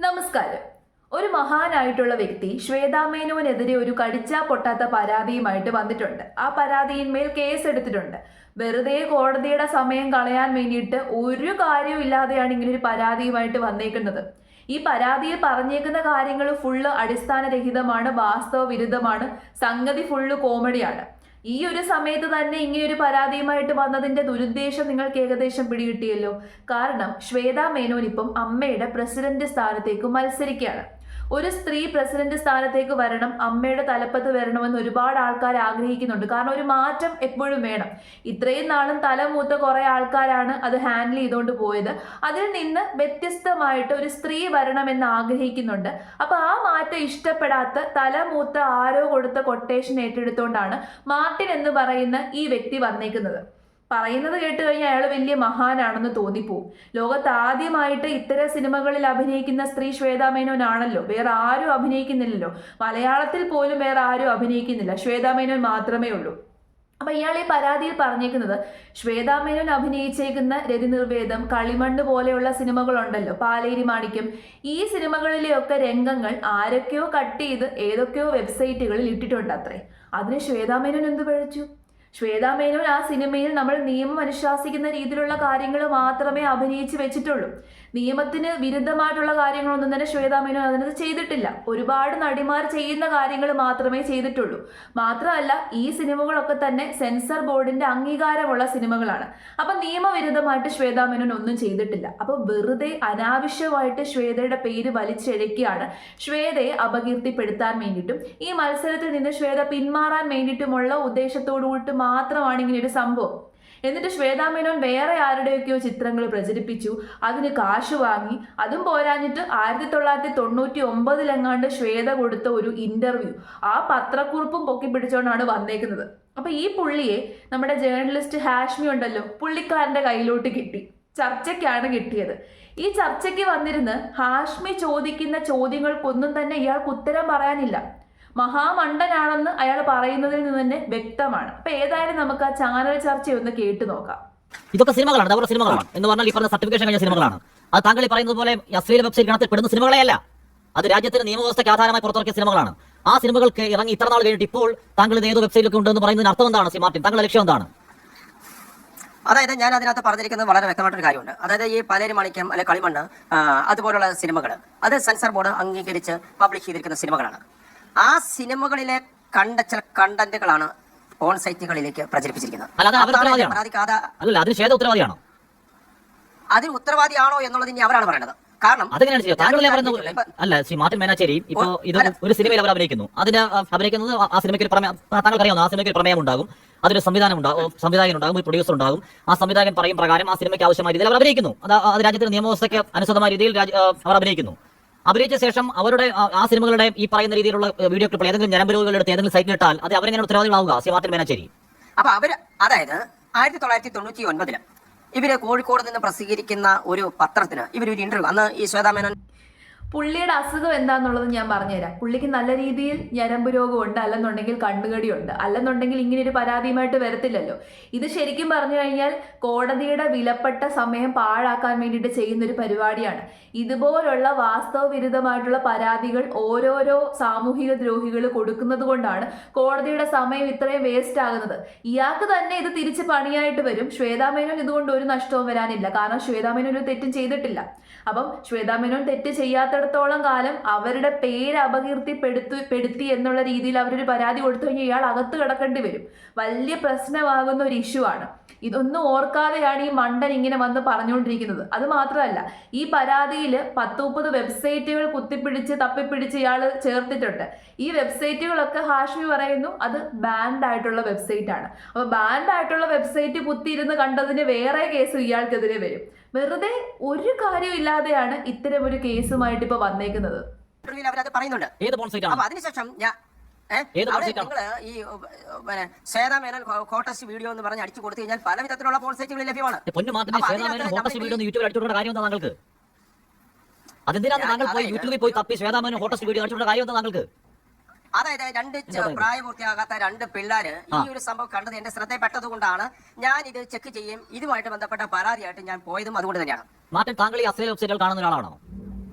നമസ്കാരം. ഒരു മഹാനായിട്ടുള്ള വ്യക്തി ശ്വേതാ മേനോനെതിരെ ഒരു കടിച്ചാ പൊട്ടാത്ത പരാതിയുമായിട്ട് വന്നിട്ടുണ്ട്. ആ പരാതിയിന്മേൽ കേസ് എടുത്തിട്ടുണ്ട്. വെറുതെ കോടതിയുടെ സമയം കളയാൻ വേണ്ടിയിട്ട് ഒരു കാര്യവും ഇല്ലാതെയാണ് ഇങ്ങനെ ഒരു പരാതിയുമായിട്ട് വന്നേക്കുന്നത്. ഈ പരാതിയിൽ പറഞ്ഞേക്കുന്ന കാര്യങ്ങൾ ഫുള്ള് അടിസ്ഥാനരഹിതമാണ്, വാസ്തവ വിരുദ്ധമാണ്, സംഗതി ഫുള്ള് കോമഡിയാണ്. ഈ ഒരു സമയത്ത് തന്നെ ഇങ്ങനെയൊരു പരാതിയുമായിട്ട് വന്നതിന്റെ ദുരുദ്ദേശം നിങ്ങൾക്ക് ഏകദേശം പിടികിട്ടിയല്ലോ. കാരണം ശ്വേതാ മേനോൻ ഇപ്പം അമ്മയുടെ പ്രസിഡന്റ് സ്ഥാനത്തേക്ക് മത്സരിക്കുകയാണ്. ഒരു സ്ത്രീ പ്രസിഡന്റ് സ്ഥാനത്തേക്ക് വരണം, അമ്മയുടെ തലപ്പത്ത് വരണമെന്ന് ഒരുപാട് ആൾക്കാർ ആഗ്രഹിക്കുന്നുണ്ട്. കാരണം ഒരു മാറ്റം എപ്പോഴും വേണം. ഇത്രയും നാളും തലമൂത്ത കുറെ ആൾക്കാരാണ് അത് ഹാൻഡിൽ ചെയ്തുകൊണ്ട് പോയത്. അതിൽ നിന്ന് വ്യത്യസ്തമായിട്ട് ഒരു സ്ത്രീ വരണമെന്ന് ആഗ്രഹിക്കുന്നുണ്ട്. അപ്പൊ ആ മാറ്റം ഇഷ്ടപ്പെടാത്ത തലമൂത്ത ആരോ കൊടുത്ത കൊട്ടേഷൻ ഏറ്റെടുത്തുകൊണ്ടാണ് മാർട്ടിൻ എന്ന് പറയുന്ന ഈ വ്യക്തി വന്നേക്കുന്നത്. പറയുന്നത് കേട്ട് കഴിഞ്ഞാൽ അയാൾ വലിയ മഹാനാണെന്ന് തോന്നിപ്പോവും. ലോകത്ത് ആദ്യമായിട്ട് ഇത്തരം സിനിമകളിൽ അഭിനയിക്കുന്ന സ്ത്രീ ശ്വേതാ മേനോൻ ആണല്ലോ. വേറെ ആരും അഭിനയിക്കുന്നില്ലല്ലോ. മലയാളത്തിൽ പോലും വേറെ ആരും അഭിനയിക്കുന്നില്ല, ശ്വേതാ മേനോൻ മാത്രമേ ഉള്ളൂ. അപ്പൊ ഇയാൾ ഈ പരാതിയിൽ പറഞ്ഞേക്കുന്നത് ശ്വേതാ മേനോൻ അഭിനയിച്ചേക്കുന്ന രതിനിർവേദം, കളിമണ്ണ് പോലെയുള്ള സിനിമകളുണ്ടല്ലോ, പാലേരി മാണിക്യം, ഈ സിനിമകളിലെയൊക്കെ രംഗങ്ങൾ ആരൊക്കെയോ കട്ട് ചെയ്ത് ഏതൊക്കെയോ വെബ്സൈറ്റുകളിൽ ഇട്ടിട്ടുണ്ട് അത്രേ. അതിന് ശ്വേതാ മേനോൻ എന്ത് പഴിച്ചു? ശ്വേതാ മേനോൻ ആ സിനിമയിൽ നമ്മൾ നിയമം അനുശാസിക്കുന്ന രീതിയിലുള്ള കാര്യങ്ങൾ മാത്രമേ അഭിനയിച്ച് വെച്ചിട്ടുള്ളൂ. നിയമത്തിന് വിരുദ്ധമായിട്ടുള്ള കാര്യങ്ങളൊന്നും തന്നെ ശ്വേതാ മേനോൻ അതിനകത്ത് ചെയ്തിട്ടില്ല. ഒരുപാട് നടിമാർ ചെയ്യുന്ന കാര്യങ്ങൾ മാത്രമേ ചെയ്തിട്ടുള്ളൂ. മാത്രമല്ല ഈ സിനിമകളൊക്കെ തന്നെ സെൻസർ ബോർഡിന്റെ അംഗീകാരമുള്ള സിനിമകളാണ്. അപ്പൊ നിയമവിരുദ്ധമായിട്ട് ശ്വേതാ മേനോൻ ഒന്നും ചെയ്തിട്ടില്ല. അപ്പൊ വെറുതെ അനാവശ്യമായിട്ട് ശ്വേതയുടെ പേര് വലിച്ചെഴക്കുകയാണ്. ശ്വേതയെ അപകീർത്തിപ്പെടുത്താൻ വേണ്ടിയിട്ടും ഈ മത്സരത്തിൽ നിന്ന് ശ്വേത പിന്മാറാൻ വേണ്ടിയിട്ടുമുള്ള ഉദ്ദേശത്തോടു കൂടി മാത്രമാണ് ഇങ്ങനെ ഒരു സംഭവം. എന്നിട്ട് ശ്വേതാ മേനോൻ വേറെ ആരുടെയൊക്കെയോ ചിത്രങ്ങൾ പ്രചരിപ്പിച്ചു, അതിന് കാശ് വാങ്ങി. അതും പോരാഞ്ഞിട്ട് 1999 ശ്വേത കൊടുത്ത ഒരു ഇന്റർവ്യൂ, ആ പത്രക്കുറിപ്പും പൊക്കി പിടിച്ചോണ്ടാണ് വന്നേക്കുന്നത്. അപ്പൊ ഈ പുള്ളിയെ നമ്മുടെ ജേർണലിസ്റ്റ് ഹാഷ്മി ഉണ്ടല്ലോ, പുള്ളിക്കാരന്റെ കയ്യിലോട്ട് കിട്ടി. ചർച്ചയ്ക്കാണ് കിട്ടിയത്. ഈ ചർച്ചയ്ക്ക് വന്നിരുന്ന് ഹാഷ്മി ചോദിക്കുന്ന ചോദ്യങ്ങൾക്കൊന്നും തന്നെ ഇയാൾക്ക് ഉത്തരം പറയാനില്ല. മഹാമണ്ഡനാണെന്ന് അയാൾ പറയുന്നതിൽ നിന്ന് തന്നെ വ്യക്തമാണ്. അപ്പൊ ഏതായാലും നമുക്ക് ആ ചാനൽ ചർച്ചയൊന്ന് കേട്ടു നോക്കാം. ഇതൊക്കെ സിനിമകളാണ്, അതേപോലെ സിനിമകളാണ് എന്ന് പറഞ്ഞാൽ ഈ പറഞ്ഞ സർട്ടിഫിക്കേഷൻ കഴിഞ്ഞ സിനിമകളാണ്. അത് താങ്കൾ ഈ പറയുന്നത് പോലെ അശ്ലീല വെബ്സൈറ്റ് ഗണത്തിൽ പെടുന്ന സിനിമകളെയല്ല. അത് രാജ്യത്തിന് നിയമവ്യവസ്ഥയ്ക്ക് ആധാരമായി പുറത്തിറക്കിയ സിനിമകളാണ്. ആ സിനിമകൾക്ക് ഇറങ്ങി ഇത്ര നാൾ കഴിഞ്ഞിട്ട് ഇപ്പോൾ താങ്കൾ ഇത് ഏതോ വെബ്സൈറ്റിലൊക്കെ ഉണ്ടെന്ന് പറയുന്നതിന് അർത്ഥം എന്താണ്? സി മാർട്ടിൻ, താങ്കളുടെ ലക്ഷ്യം എന്താണ്? അതായത് ഞാൻ അതിനകത്ത് പറഞ്ഞിരിക്കുന്നത് വളരെ വ്യക്തമായിട്ടൊരു കാര്യമുണ്ട്. അതായത് ഈ പാലേരി മാണിക്യം അല്ലെ കളിമണ്ണ് അതുപോലുള്ള സിനിമകൾ അത് സെൻസർ ബോർഡ് അംഗീകരിച്ച് പബ്ലിഷ് ചെയ്തിരിക്കുന്ന സിനിമകളാണ്. ആ സിനിമകളിലെ കണ്ട ചില കണ്ടന്റുകളാണ് ഓൺ സൈറ്റുകളിലേക്ക് പ്രചരിപ്പിച്ചിരിക്കുന്നത്. അതിന് ഉത്തരവാദിയാണോ എന്നുള്ളത് ഇനി അവരാണ് പറയുന്നത്. കാരണം അല്ല, ശ്രീ മാർട്ടിൻ മേനാച്ചേരി ഇപ്പൊ ഇത് ഒരു സിനിമയിൽ അവർ അഭിനയിക്കുന്നു. അതിന് അഭിനയിക്കുന്നത് ആ സിനിമയ്ക്ക് താങ്കൾക്ക് അറിയാവുന്ന ആ സിനിമയ്ക്ക് പ്രമേയം ഉണ്ടാകും, അതിന് സംവിധാനം ഉണ്ടാകും, സംവിധായകൻ ഉണ്ടാകും, ഒരു പ്രൊഡ്യൂസർ ഉണ്ടാകും. ആ സംവിധായകൻ പറയും പ്രകാരം ആ സിനിമയ്ക്ക് ആവശ്യമായ രീതിയിൽ അവർ അഭിനയിക്കുന്നു. അത് രാജ്യത്തിന്റെ നിയമവ്യവസ്ഥയ്ക്ക് അനുസൃതമായ രീതിയിൽ അവർ അഭിനയിക്കുന്നു. അഭിനയിച്ച ശേഷം അവരുടെ ആ സിനിമകളുടെ ഈ പറയുന്ന രീതിയിലുള്ള വീഡിയോ ക്ലിപ്പ് ഏതെങ്കിലും ഞരമ്പുകളുടെ ഏതെങ്കിലും സൈറ്റിൽ ഇട്ടാൽ അത് അവരെങ്ങനെ ഉത്തരവാദികളാവുക? ശ്രീ മാർട്ടിൻ മേനാച്ചേരി, അപ്പൊ അവര് അതായത് 1999 ഇവര് കോഴിക്കോട് നിന്ന് പ്രസിദ്ധീകരിക്കുന്ന ഒരു പത്രത്തിന് ഇവരൊരു ഇന്റർവ്യൂ, അന്ന് ഈ ശ്വേതാ മേനോൻ പുള്ളിയുടെ അസുഖം എന്താന്നുള്ളത് ഞാൻ പറഞ്ഞുതരാം. പുള്ളിക്ക് നല്ല രീതിയിൽ ഞരമ്പ് രോഗമുണ്ട്, അല്ലെന്നുണ്ടെങ്കിൽ കണ്ണുകടിയുണ്ട്, അല്ലെന്നുണ്ടെങ്കിൽ ഇങ്ങനെ ഒരു പരാതിയുമായിട്ട് വരത്തില്ലല്ലോ. ഇത് ശരിക്കും പറഞ്ഞു കഴിഞ്ഞാൽ കോടതിയുടെ വിലപ്പെട്ട സമയം പാഴാക്കാൻ വേണ്ടിയിട്ട് ചെയ്യുന്നൊരു പരിപാടിയാണ്. ഇതുപോലുള്ള വാസ്തവ വിരുദ്ധമായിട്ടുള്ള പരാതികൾ ഓരോരോ സാമൂഹിക ദ്രോഹികൾ കൊടുക്കുന്നത് കൊണ്ടാണ് കോടതിയുടെ സമയം ഇത്രയും വേസ്റ്റ് ആകുന്നത്. ഇയാൾക്ക് തന്നെ ഇത് തിരിച്ച് പണിയായിട്ട് വരും. ശ്വേതാ മേനോൻ ഇതുകൊണ്ട് ഒരു നഷ്ടവും വരാനില്ല. കാരണം ശ്വേതാ മേനോൻ ഒരു തെറ്റും ചെയ്തിട്ടില്ല. അപ്പം ശ്വേതാ മേനോൻ തെറ്റ് ചെയ്യാത്തിടത്തോളം കാലം അവരുടെ പേര് അപകീർത്തിപ്പെടുത്തി എന്നുള്ള രീതിയിൽ അവരൊരു പരാതി കൊടുത്തു കഴിഞ്ഞാൽ ഇയാൾ അകത്ത് കിടക്കേണ്ടി വരും. വലിയ പ്രശ്നമാകുന്ന ഒരു ഇഷ്യൂ ആണ്. ഇതൊന്നും ഓർക്കാതെയാണ് ഈ മണ്ടൻ ഇങ്ങനെ വന്ന് പറഞ്ഞുകൊണ്ടിരിക്കുന്നത്. അത് മാത്രമല്ല, ഈ പരാതിയിൽ 10-30 വെബ്സൈറ്റുകൾ കുത്തിപ്പിടിച്ച് തപ്പിപ്പിടിച്ച് ഇയാൾ ചേർത്തിട്ടുണ്ട്. ഈ വെബ്സൈറ്റുകളൊക്കെ ഹാഷ്മി പറയുന്നു അത് ബാൻഡ് ആയിട്ടുള്ള വെബ്സൈറ്റ് ആണ്. അപ്പൊ ബാൻഡ് ആയിട്ടുള്ള വെബ്സൈറ്റ് കുത്തിയിരുന്ന് കണ്ടതിന് വേറെ കേസ് ഇയാൾക്കെതിരെ വരും. വെറുതെ ഒരു കാര്യം ഇല്ലാതെയാണ് ഇത്തരം ഒരു കേസുമായിട്ട് ഇപ്പൊ വന്നേക്കുന്നത്. അവരത് പറയുന്നുണ്ട്. അതിനുശേഷം ഈ ശ്വേതാ മേനോൻ ഹോട്ടസ്റ്റ് വീഡിയോ എന്ന് പറഞ്ഞ് അടിച്ചു കൊടുത്തു കഴിഞ്ഞാൽ പല വിധത്തിലുള്ള പോൺ സൈറ്റുകൾ ലഭ്യമാണ്. അതായത് പ്രായപൂർത്തിയാകാത്ത 2 പിള്ളേര് ഈ ഒരു സംഭവം കണ്ടത് എന്റെ ശ്രദ്ധയിൽപ്പെട്ടത് കൊണ്ടാണ് ഞാൻ ഇത് ചെക്ക് ചെയ്യും, ഇതുമായിട്ട് ബന്ധപ്പെട്ട പരാതിയായിട്ട് ഞാൻ പോയതും അതുകൊണ്ട് തന്നെയാണ്. മാർട്ടിൻ, താങ്കൾ ഈ അശ്ലീല വെബ്സൈറ്റുകൾ കാണുന്ന ഒരാളാണോ?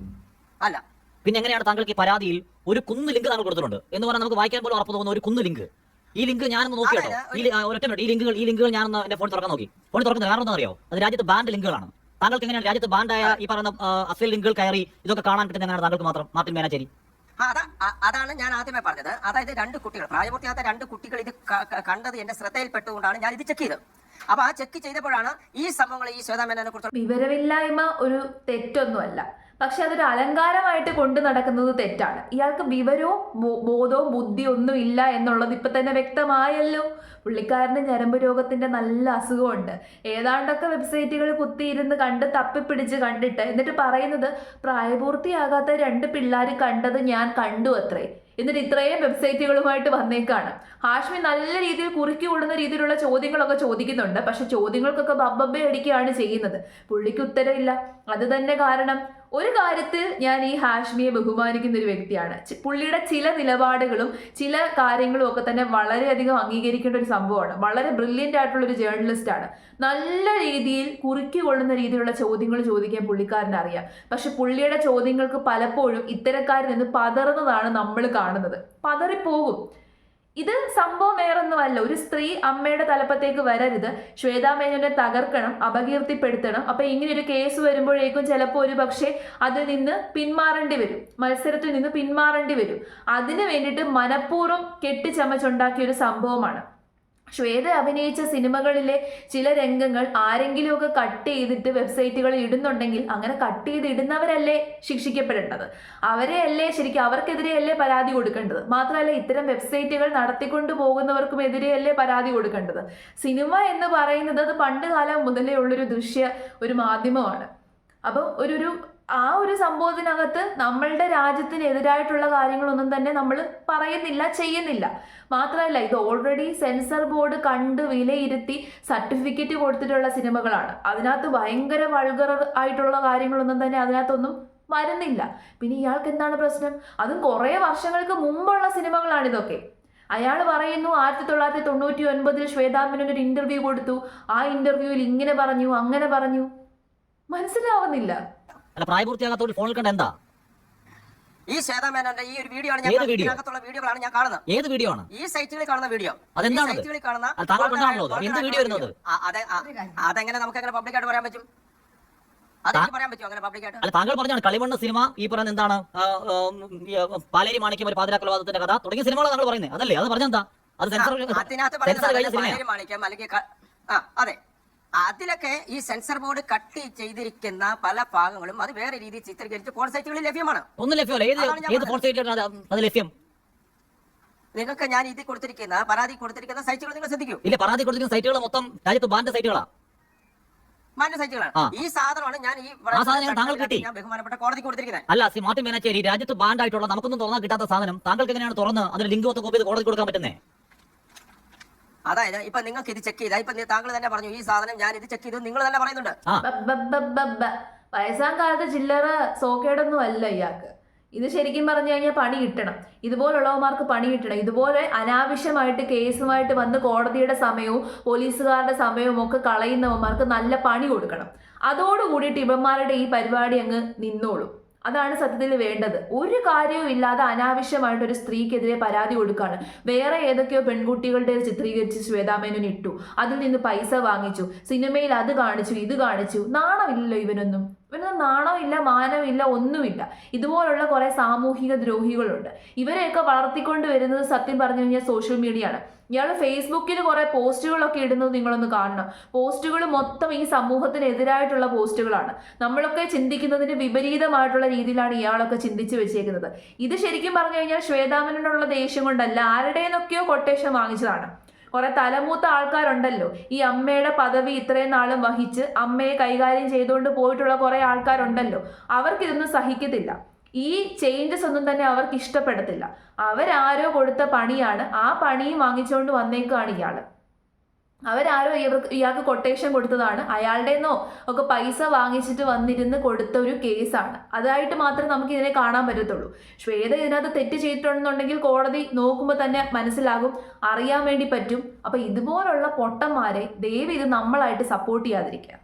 അല്ല. പിന്നെ എങ്ങനെയാണ് താങ്കൾക്ക് ഈ പരാതിയിൽ ഒരു കുന്ന് ലിങ്ക് താങ്കൾ കൊടുത്തിട്ടുണ്ട് എന്ന് പറഞ്ഞാൽ നമുക്ക് വായിക്കാൻ പോലും ഉറപ്പ് തോന്നുന്ന ഒരു കുന്ന് ലിങ്ക്? ഈ ലിങ്ക് ഞാനൊന്ന് നോക്കി കേട്ടോ. ഒറ്റ മിനിറ്റ്, ഈ ലിങ്കുകൾ ഞാനൊന്ന് എന്റെ ഫോൺ തുറക്കാൻ നോക്കി. ഫോൺ തുറക്കുന്നത് കാരണം എന്താ അറിയോ? അത് രാജ്യത്ത് ബാൻഡ് ലിങ്കുകളാണ്. താങ്കൾക്ക് എങ്ങനെയാണ് രാജ്യത്ത് ബാൻഡായ ഈ പറയുന്ന അശ്ലീൽ ലിങ്കുകൾ കയറി ഇതൊക്കെ കാണാൻ പറ്റുന്ന എങ്ങനെയാണ് താങ്കൾക്ക് മാത്രം, മാർട്ടിൻ മേനാച്ചേരി? അതാണ് ഞാൻ ആദ്യമേ പറഞ്ഞത്. അതായത് 2 കുട്ടികൾ, പ്രായപൂർത്തിയാത്ത 2 കുട്ടികൾ ഇത് കണ്ടത് എന്റെ ശ്രദ്ധയിൽപ്പെട്ടുകൊണ്ടാണ് ഞാൻ ഇത് ചെക്ക് ചെയ്തത്. അപ്പൊ ആ ചെക്ക് ചെയ്തപ്പോഴാണ് ഈ സംഭവങ്ങൾ, ഈ ശ്വേതാ മേനോനെ കുറിച്ച് വിവരമില്ലായ്മ ഒരു തെറ്റൊന്നുമല്ല, പക്ഷെ അതൊരു അലങ്കാരമായിട്ട് കൊണ്ടു നടക്കുന്നത് തെറ്റാണ്. ഇയാൾക്ക് വിവരവും ബോധവും ബുദ്ധിയും ഒന്നും ഇല്ല എന്നുള്ളത് ഇപ്പൊ തന്നെ വ്യക്തമായല്ലോ. പുള്ളിക്കാരന് ഞരമ്പ് രോഗത്തിന്റെ നല്ല അസുഖമുണ്ട്. ഏതാണ്ടൊക്കെ വെബ്സൈറ്റുകൾ കുത്തിയിരുന്ന് കണ്ട് തപ്പിപ്പിടിച്ച് കണ്ടിട്ട് എന്നിട്ട് പറയുന്നത് പ്രായപൂർത്തിയാകാത്ത 2 പിള്ളേർ കണ്ടത് ഞാൻ കണ്ടു അത്രേ. എന്നിട്ട് ഇത്രയും വെബ്സൈറ്റുകളുമായിട്ട് വന്നേക്കാണ്. ഹാഷ്മി നല്ല രീതിയിൽ കുറുക്കി കൊള്ളുന്ന രീതിയിലുള്ള ചോദ്യങ്ങളൊക്കെ ചോദിക്കുന്നുണ്ട്. പക്ഷെ ചോദ്യങ്ങൾക്കൊക്കെ ബബ്ബെ അടിക്കുകയാണ് ചെയ്യുന്നത്. പുള്ളിക്ക് ഉത്തരവില്ല. അത് തന്നെ കാരണം. ഒരു കാര്യത്തിൽ ഞാൻ ഈ ഹാഷ്മിയെ ബഹുമാനിക്കുന്ന ഒരു വ്യക്തിയാണ്. പുള്ളിയുടെ ചില നിലപാടുകളും ചില കാര്യങ്ങളും ഒക്കെ തന്നെ വളരെയധികം അംഗീകരിക്കേണ്ട ഒരു സംഭവമാണ്. വളരെ ബ്രില്യൻ്റ് ആയിട്ടുള്ള ഒരു ജേർണലിസ്റ്റ് ആണ്. നല്ല രീതിയിൽ കുറുക്കി കൊള്ളുന്ന രീതിയിലുള്ള ചോദ്യങ്ങൾ ചോദിക്കാൻ പുള്ളിക്കാരന് അറിയാം. പക്ഷെ പുള്ളിയുടെ ചോദ്യങ്ങൾക്ക് പലപ്പോഴും ഇത്തരക്കാരിൽ നിന്ന് പതറുന്നതാണ് നമ്മൾ കാണുന്നത്. പതറിപ്പോകും. ഇത് സംഭവം വേറൊന്നുമല്ല. ഒരു സ്ത്രീ അമ്മയുടെ തലപ്പത്തേക്ക് വരരുത്, ശ്വേതാ മേനോനെ തകർക്കണം, അപകീർത്തിപ്പെടുത്തണം. അപ്പൊ ഇങ്ങനെ ഒരു കേസ് വരുമ്പോഴേക്കും ചിലപ്പോൾ ഒരു പക്ഷേ അതിൽ നിന്ന് പിന്മാറേണ്ടി വരും, മത്സരത്തിൽ നിന്ന് പിന്മാറേണ്ടി വരും. അതിനു വേണ്ടിയിട്ട് മനഃപൂർവ്വം കെട്ടിച്ചമച്ചുണ്ടാക്കിയ ഒരു സംഭവമാണ്. ശ്വേത അഭിനയിച്ച സിനിമകളിലെ ചില രംഗങ്ങൾ ആരെങ്കിലുമൊക്കെ കട്ട് ചെയ്തിട്ട് വെബ്സൈറ്റുകളിൽ ഇടുന്നുണ്ടെങ്കിൽ അങ്ങനെ കട്ട് ചെയ്ത് ഇടുന്നവരല്ലേ ശിക്ഷിക്കപ്പെടേണ്ടത്? അവരെ അല്ലേ ശരിക്കും, അവർക്കെതിരെയല്ലേ പരാതി കൊടുക്കേണ്ടത്? മാത്രമല്ല ഇത്തരം വെബ്സൈറ്റുകൾ നടത്തിക്കൊണ്ടു പോകുന്നവർക്കും എതിരെയല്ലേ പരാതി കൊടുക്കേണ്ടത്? സിനിമ എന്ന് പറയുന്നത് അത് പണ്ട് കാലം മുതലേ ഉള്ളൊരു ഒരു മാധ്യമമാണ്. അപ്പം ആ ഒരു സംഭവത്തിനകത്ത് നമ്മളുടെ രാജ്യത്തിനെതിരായിട്ടുള്ള കാര്യങ്ങളൊന്നും തന്നെ നമ്മൾ പറയുന്നില്ല, ചെയ്യുന്നില്ല. മാത്രമല്ല ഇത് ഓൾറെഡി സെൻസർ ബോർഡ് കണ്ട് വിലയിരുത്തി സർട്ടിഫിക്കറ്റ് കൊടുത്തിട്ടുള്ള സിനിമകളാണ്. അതിനകത്ത് ഭയങ്കര വൾഗർ ആയിട്ടുള്ള കാര്യങ്ങളൊന്നും തന്നെ അതിനകത്തൊന്നും വരുന്നില്ല. പിന്നെ ഇയാൾക്ക് എന്താണ് പ്രശ്നം? അതും കുറേ വർഷങ്ങൾക്ക് മുമ്പുള്ള സിനിമകളാണ് ഇതൊക്കെ. അയാൾ പറയുന്നു 1999 ശ്വേതാ മേനോൻ ഒരു ഇന്റർവ്യൂ കൊടുത്തു, ആ ഇന്റർവ്യൂവിൽ ഇങ്ങനെ പറഞ്ഞു അങ്ങനെ പറഞ്ഞു. മനസ്സിലാവുന്നില്ല. അല്ല, പ്രായപൂർത്തിയാകാത്ത ഫോണിൽ കണ്ട എന്താ ഈ ശ്വേതാ മേനോന്റെ ഈ ഒരു വീഡിയോ ആണ് ഞാൻ ഇതിനകത്തുള്ള വീഡിയോകളാണ് ഞാൻ കാണുന്നത്. ഏത് വീഡിയോ ആണ്? ഈ സൈറ്റുകളിൽ കാണുന്ന വീഡിയോ. അതെന്താണ്? സൈറ്റുകളിൽ കാണുന്ന എന്ത് വീഡിയോ വരുന്നത്? അതെങ്ങനെ നമുക്ക് എങ്ങനെ പബ്ലിക്കായിട്ട് പറയാൻ പറ്റും? അതെനിക്ക് പറയാൻ പറ്റുമോ അങ്ങനെ പബ്ലിക്കായിട്ട്? അല്ല, താങ്കൾ പറഞ്ഞാണ് കളിമണ്ണ് സിനിമ, ഈ പറയുന്ന എന്താണ് പാലേരി മാണിക്യം ഒരു പാതിരാ കൊലപാതകത്തിന്റെ കഥ തുടങ്ങിയ സിനിമകളാണ് താങ്കൾ പറയുന്നത്, അതല്ലേ? അത് പറഞ്ഞെന്താ? അത് പാലേരി മാണിക്യം അല്ലെങ്കിൽ അതെ, അതിലൊക്കെ ഈ സെൻസർ ബോർഡ് കട്ട് ചെയ്തിരിക്കുന്ന പല ഭാഗങ്ങളും അത് വേറെ രീതിയിൽ ചിത്രീകരിച്ച് ഫോൺ സൈറ്റുകളിൽ ലഭ്യമാണ്. ഒന്നും ലഭ്യമല്ല. ഏത് ഫോൺ സൈറ്റിലാണ് അത് ലഭ്യം? നിങ്ങൾക്ക് ഞാൻ ഇത് കൊടുത്തിരിക്കുന്ന പരാതി കൊടുത്തിരിക്കുന്ന സൈറ്റുകൾ നിങ്ങൾ ശ്രദ്ധിക്കൂ. ഇല്ല, പരാതി കൊടുത്തിരിക്കുന്ന സൈറ്റുകൾ മൊത്തം രാജ്യത്ത് ബാൻഡ് സൈറ്റുകളാണ്, ബാൻഡ് സൈറ്റുകളാണ്. ഈ സാധനമാണ് ഞാൻ ഞാൻ ബഹുമാനപ്പെട്ട കോടതി കൊടുത്തിരിക്കുന്നത്. അല്ല, മാർട്ടിൻ മേനാച്ചേരി, രാജ്യത്ത് ബാൻഡ് ആയിട്ടുള്ള നമുക്കൊന്നും തുറന്നാൽ കിട്ടാത്ത സാധനം താങ്കൾക്ക് എങ്ങനെയാണ് തുറന്ന് അതിന് ലിങ്ക് കോപ്പി ചെയ്ത് കോടതി കൊടുക്കാൻ പറ്റുന്നേ? അതായത് ഇപ്പൊ നിങ്ങൾക്ക് ഇത് ചെക്ക് ചെയ്താൽ ഇപ്പൊ താങ്കൾ തന്നെ പറഞ്ഞു ഈ സാധനം ഞാൻ ഇത് ചെക്ക് ചെയ്തു, നിങ്ങൾ തന്നെ പറയുന്നുണ്ട്. വയസ്സാം കാലത്ത് ചില്ലറ സോക്കേടൊന്നും അല്ല ഇയാൾക്ക്. ഇത് ശരിക്കും പറഞ്ഞു കഴിഞ്ഞാൽ പണി കിട്ടണം. ഇതുപോലുള്ളവന്മാർക്ക് പണി കിട്ടണം. ഇതുപോലെ അനാവശ്യമായിട്ട് കേസുമായിട്ട് വന്ന് കോടതിയുടെ സമയവും പോലീസുകാരുടെ സമയവും ഒക്കെ കളയുന്നവന്മാർക്ക് നല്ല പണി കൊടുക്കണം. അതോടുകൂടിയിട്ട് ഇവന്മാരുടെ ഈ പരിപാടി അങ്ങ് നിന്നോളും. അതാണ് സത്യത്തിൽ വേണ്ടത്. ഒരു കാര്യവും ഇല്ലാതെ അനാവശ്യമായിട്ട് ഒരു സ്ത്രീക്കെതിരെ പരാതി കൊടുക്കുകയാണ്. വേറെ ഏതൊക്കെയോ പെൺകുട്ടികളുടെ ചിത്രീകരിച്ച് ശ്വേതാ മേനോൻ ഇട്ടു, അതിൽ നിന്ന് പൈസ വാങ്ങിച്ചു, സിനിമയിൽ അത് കാണിച്ചു ഇത് കാണിച്ചു. നാണമില്ലല്ലോ ഇവനൊന്നും നാണമില്ല, മാനമില്ല, ഒന്നുമില്ല. ഇതുപോലുള്ള കുറെ സാമൂഹിക ദ്രോഹികളുണ്ട്. ഇവരെയൊക്കെ വളർത്തിക്കൊണ്ട് വരുന്നത് സത്യം പറഞ്ഞു കഴിഞ്ഞാൽ സോഷ്യൽ മീഡിയ ആണ്. ഇയാൾ ഫേസ്ബുക്കിൽ കുറെ പോസ്റ്റുകളൊക്കെ ഇടുന്നത് നിങ്ങളൊന്ന് കാണണം. പോസ്റ്റുകൾ മൊത്തം ഈ സമൂഹത്തിനെതിരായിട്ടുള്ള പോസ്റ്റുകളാണ്. നമ്മളൊക്കെ ചിന്തിക്കുന്നതിന് വിപരീതമായിട്ടുള്ള രീതിയിലാണ് ഇയാളൊക്കെ ചിന്തിച്ചു വെച്ചേക്കുന്നത്. ഇത് ശരിക്കും പറഞ്ഞു കഴിഞ്ഞാൽ ശ്വേതാ മേനോനുള്ള ദേഷ്യം കൊണ്ടല്ല, ആരുടേന്നൊക്കെയോ കൊട്ടേഷൻ വാങ്ങിച്ചതാണ്. കുറെ തലമൂത്ത ആൾക്കാരുണ്ടല്ലോ, ഈ അമ്മയുടെ പദവി ഇത്രയും നാളും വഹിച്ച് അമ്മയെ കൈകാര്യം ചെയ്തുകൊണ്ട് പോയിട്ടുള്ള കുറെ ആൾക്കാരുണ്ടല്ലോ, അവർക്കിതൊന്നും സഹിക്കത്തില്ല. ഈ ചേഞ്ചസ് ഒന്നും തന്നെ അവർക്ക് ഇഷ്ടപ്പെടത്തില്ല. അവരാരോ കൊടുത്ത പണിയാണ്, ആ പണിയും വാങ്ങിച്ചുകൊണ്ട് വന്നേക്കാണ് ഇയാള്. അവരാരോ ഇയാൾക്ക് കൊട്ടേഷൻ കൊടുത്തതാണ്, അയാളുടെന്നോ ഒക്കെ പൈസ വാങ്ങിച്ചിട്ട് വന്നിരുന്ന് കൊടുത്ത ഒരു കേസാണ്. അതായിട്ട് മാത്രമേ നമുക്ക് ഇതിനെ കാണാൻ പറ്റത്തുള്ളൂ. ശ്വേത ഇതിനകത്ത് തെറ്റ് ചെയ്തിട്ടുണ്ടെന്നുണ്ടെങ്കിൽ കോടതി നോക്കുമ്പോൾ തന്നെ മനസ്സിലാകും, അറിയാൻ വേണ്ടി പറ്റും. അപ്പൊ ഇതുപോലുള്ള പൊട്ടന്മാരെ ദയവ് ഇത് നമ്മളായിട്ട് സപ്പോർട്ട് ചെയ്യാതിരിക്കുക.